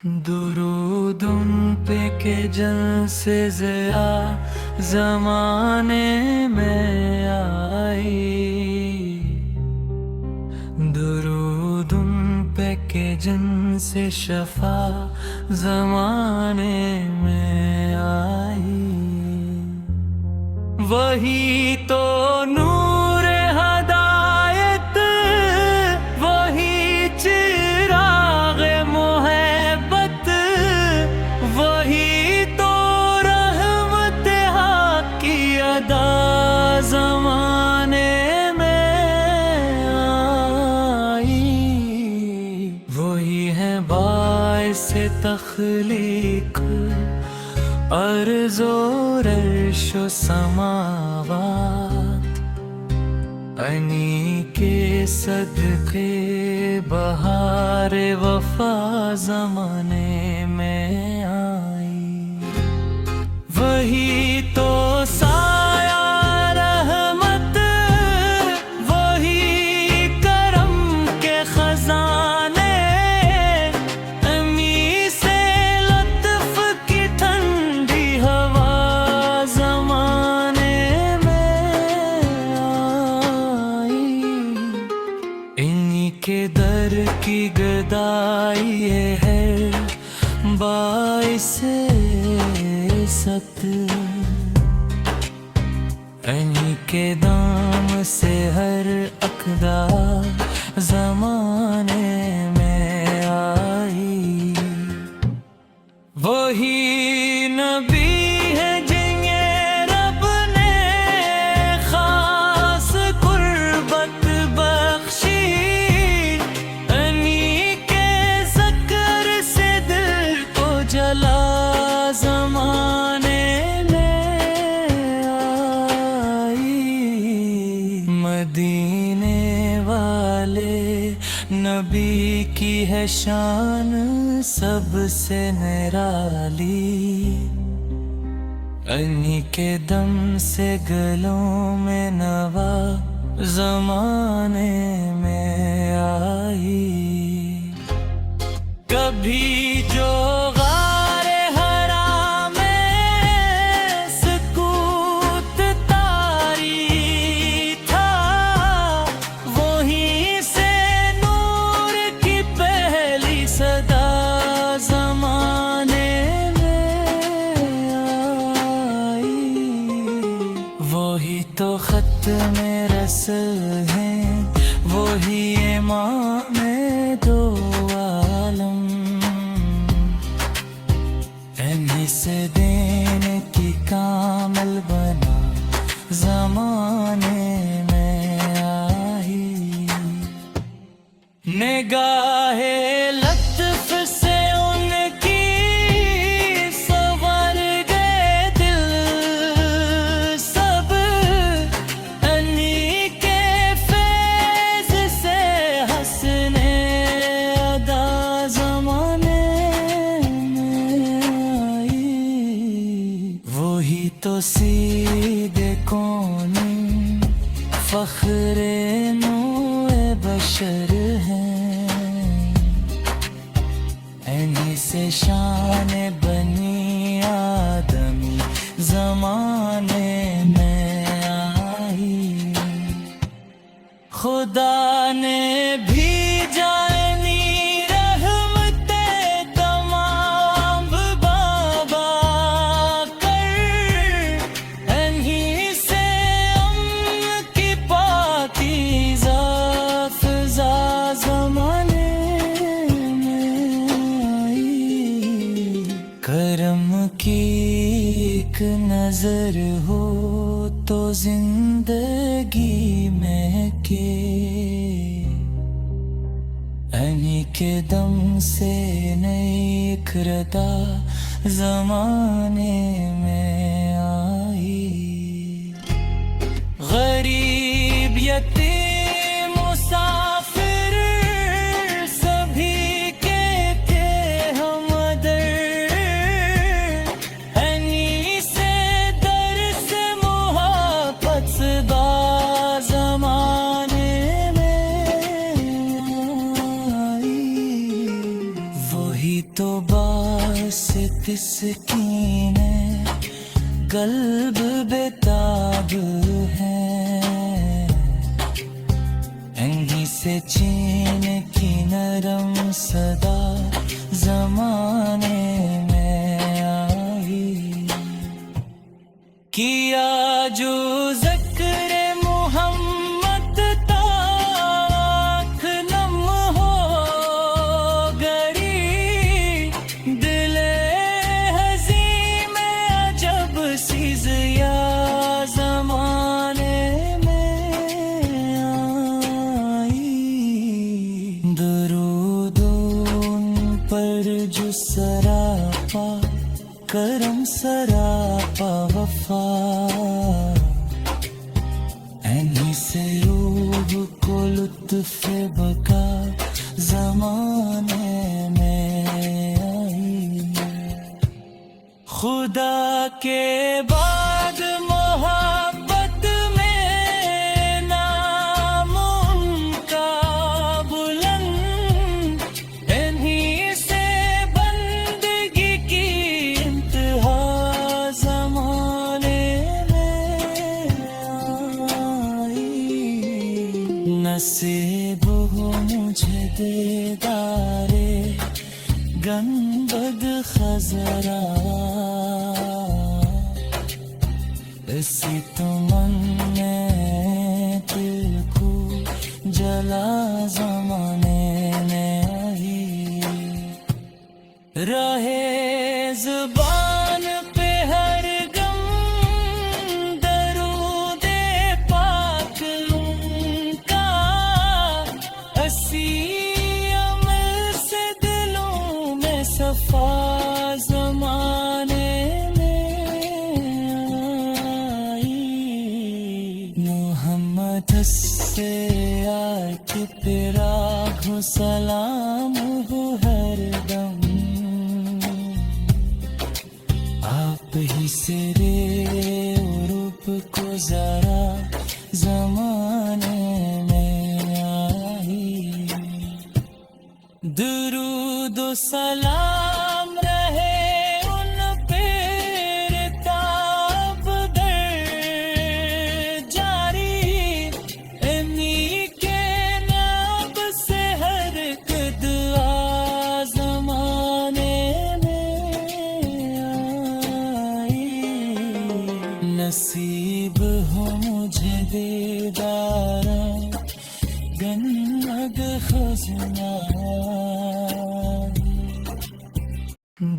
दुरूद उन पे के जन से ज़िया ज़माने में आई। दुरूद उन पे के जन से शफा ज़माने में आई। वही तो नूर हदायत, वही चिराग मोहब्बत, वही तो रहमत हक की अदा ज़माने में आई। वही है बाइस तख्लीक अर्ज़ और अर्श व समावात, अनी के सदक़े बहार वफ़ा ज़माने में आई। वही तो साया रहमत, वही करम के खजाने, अमी से लत्फ़ की ठंडी हवा ज़माने में आई। इन्हीं के दर की गदाई है बाइसे सत, इन्हीं के दाम से हर अक़दा ज़माने में आई। वही नबी है जिन्हें रब ने खास कुर्बत बख्शी, इन्हीं के ज़िक्र से दिल को जला ज़माने में आई। मदीने वाले नबी की है शान सबसे निराली, इन्हीं के दम से गलों में नवा ज़माने में आई। कभी जो गारे हरा में सुकूत तारी था, वहीं से नूर की पहली सदा ज़माने में आई। वही तो ख़त में रसल हैं, वही इमाम दो आलम, इन्हीं से देने की कामल बना ज़माने में आई। निगाहे लत्फ़ से उनकी संवर गए दिल सब, इन्हीं के फैज़ से हंसने अदा ज़माने में आई। वही तो सीधे कौन फ़ख्रे नूए बशर हैं, इन्हीं से शान बनी आदमी ज़माने में आई। खुदा ने भेजा इन्हीं रहमते तमाम बाबा कर, इन्हीं से अम्न की पाकीज़ा फ़िज़ा ज़माने में आई। करम की एक नज़र हो तो जिंदगी में के, इन्हीं के दम से नई इक़्रता ज़माने में आई। गरीब यतीम मुसाफिर सभी के थे हमदर्द, इन्हीं से दर्स मोहब्बत बा ज़माने में आई। वही तो से तिसकीने कल्ब बेताब है, यहीं से चीन की नरम सदा जमाने में आई। किया जो ज़िक्र मोहम्मद ताख नम हो गई, दिले हज़ीं में अजब सी ज़िया ज़माने में आई। दरूद उन पर जो सरापा करम सरापा वफा, इन्हीं से रूह को लुत्फ़ बका ज़माने में आई। खुदा के बाद मोहब्बत में नाम उनका बुलंद, इन्हीं से बंदगी की इंतहा ज़माने में आई। नसीब हो मुझे दीदारे गंबद खजरा, इसी तमन्ने दिल को जला ज़माने में आई। रहे ज़ुबान पे हर गम दरूदे पाक उनका, हसी अमल से दिलों में सफा ज़माने मोहम्मद से आके तेरा हो सलाम हो हर दम, आप ही से रे रूप को जरा ज़माने में आई। दुरूद व सलाम रहे नसीब हो मुझे दीदारा गन्नद खजना।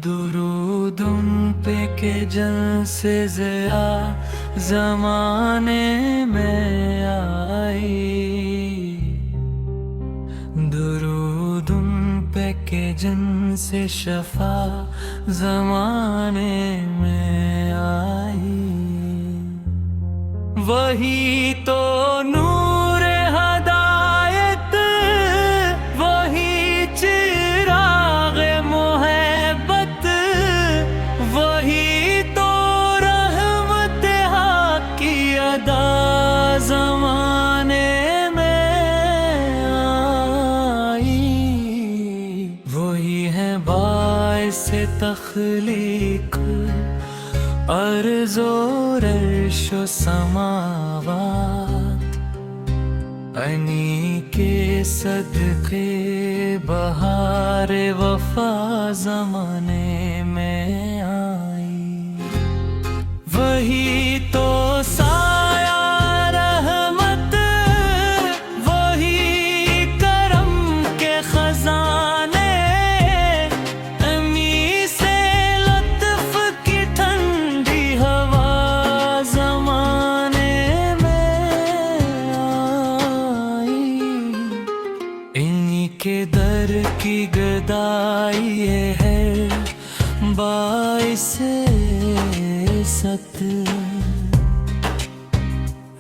दुरूद उन पे के जन से ज़िया ज़माने में आई। दुरूद उन पे के जन से शफा ज़माने में आई। वही तो नूर हदायत, वही चिराग मोहब्बत, वही तो रहमत हक की अदा ज़माने में आई। वही है बाइस तख्लीक अर्ज़ो अर्शो समावात, अनी के सदक़े बहार वफ़ा ज़माने में आई। वही तो साया रहमत, वही करम के खजाने, अमी से लत्फ़ की ठंडी हवा ज़माने में आई। इन्हीं के दर की गदाई ये है बाइसे सत,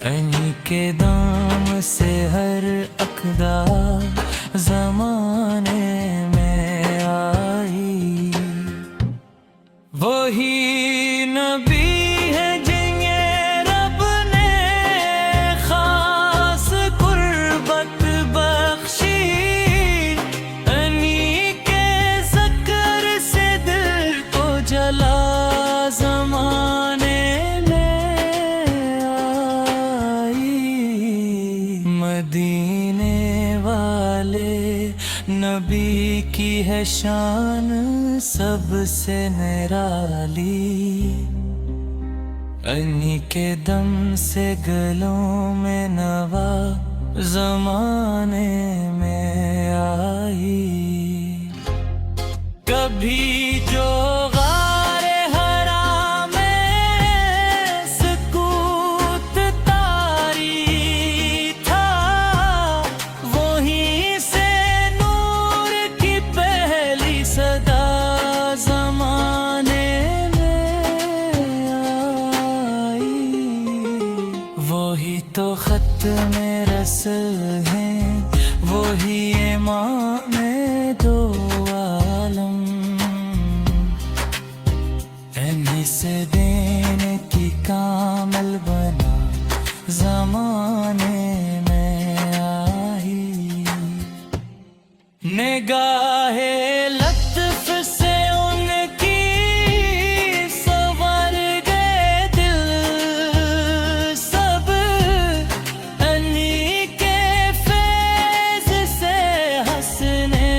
इन्हीं के दाम से हर अक़दा ज़माने में आई। वही नबी है जिन्हें रब ने खास कुर्बत बख्शी, इन्हीं के ज़िक्र से दिल की है शान सबसे निराली, अन्ही के दम से गलों में नवा जमाने में आई। कभी जो गारे हरा में सकूत तारी था, वहीं से नूर की पहली सदा जमाने में आई। वही तो खत में रसल है, वही इमाम दो आलम, इन्हीं से देने की कामल बना जमाने में आई। निगाहे लत्फ से उनकी संवर गए दिल सब, इन्हीं के फैज़ से हंसने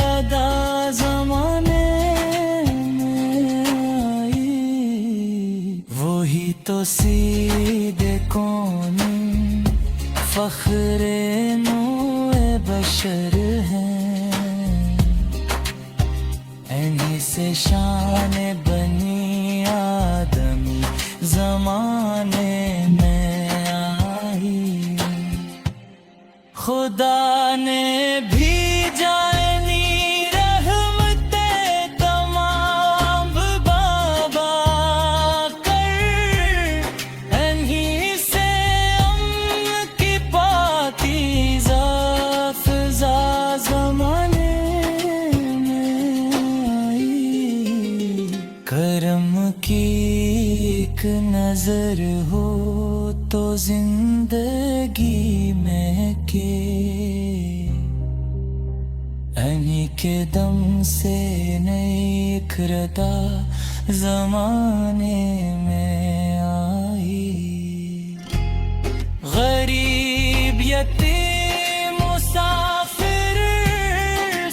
अदा जमाने में आई। वही तो सीधे कौन फख्रे नूए बशर हैं, इन्हीं से शान बनी आदमी जमाने में आई। खुदा ने भी जानी रहमते तमाम बाबा कर, इन्हीं से अम्न की पाकीज़ा फ़िज़ा ज़माने में आई। करम की एक नजर हो तो जिंदगी में के, इन्हीं के दम से नई इकरदा जमाने में आई। गरीब यतीम मुसाफिर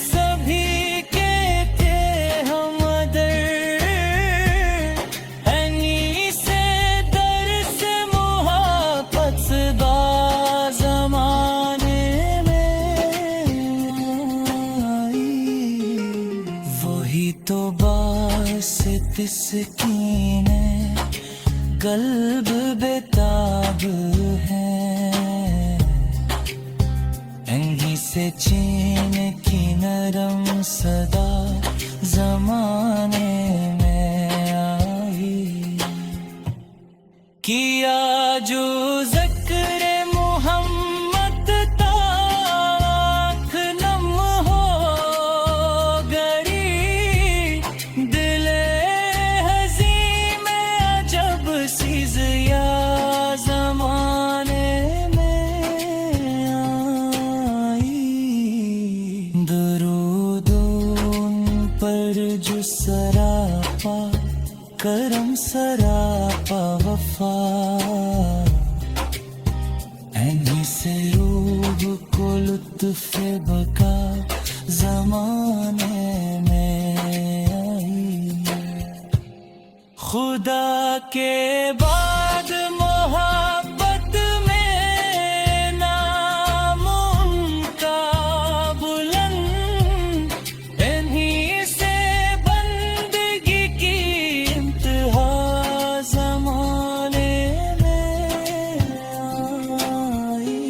सभी के थे हमदर्द, इन्हीं से दर्स मुहब्बत बा जमाने में आई। वही तो बासित सकीने कल्ब बेताब है, इन्हीं से चैन की नरम सदा जमाने में आई। किया जो ज़िक्र मोहम्मद ताख नम हो गई, दिले हज़ीं में अजब सी ज़िया ज़माने में आई। दरूद उन पर जो सरापा करम सरापा वफा, इन्हीं से रूह को लुत्फ़ बका जमाने में आई। खुदा के बाद मोहब्बत में नाम उनका बुलंद, इन्हीं से बंदगी की इंतहा जमाने में आई।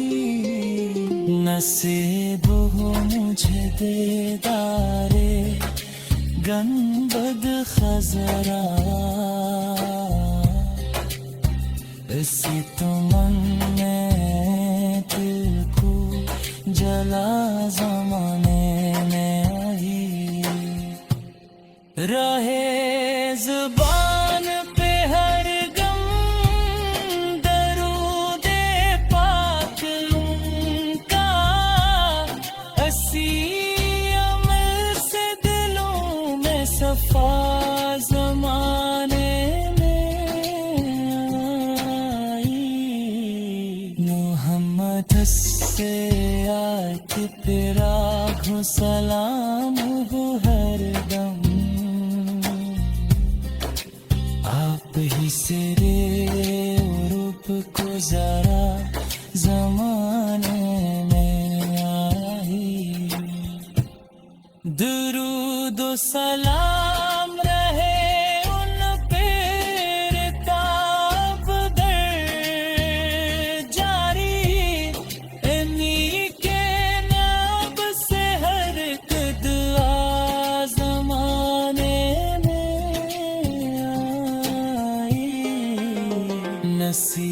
नसीब हो मुझे दीदारे गंबद खजरा, इसी तमन्ने दिल को जला जमाने में आई। रहे जुबान पे हर गम दरूदे पाक उनका, हसी अमल से दिलों में सफा जमाने में आई। मोहम्मद से आके तेरा सलाम सिरे रूप को जरा जमाने में आई दुरूद सलाम रहे उन पे रिताब दर जारी इन्हीं के नाम से हर एक दुआ जमाने में आई नसीब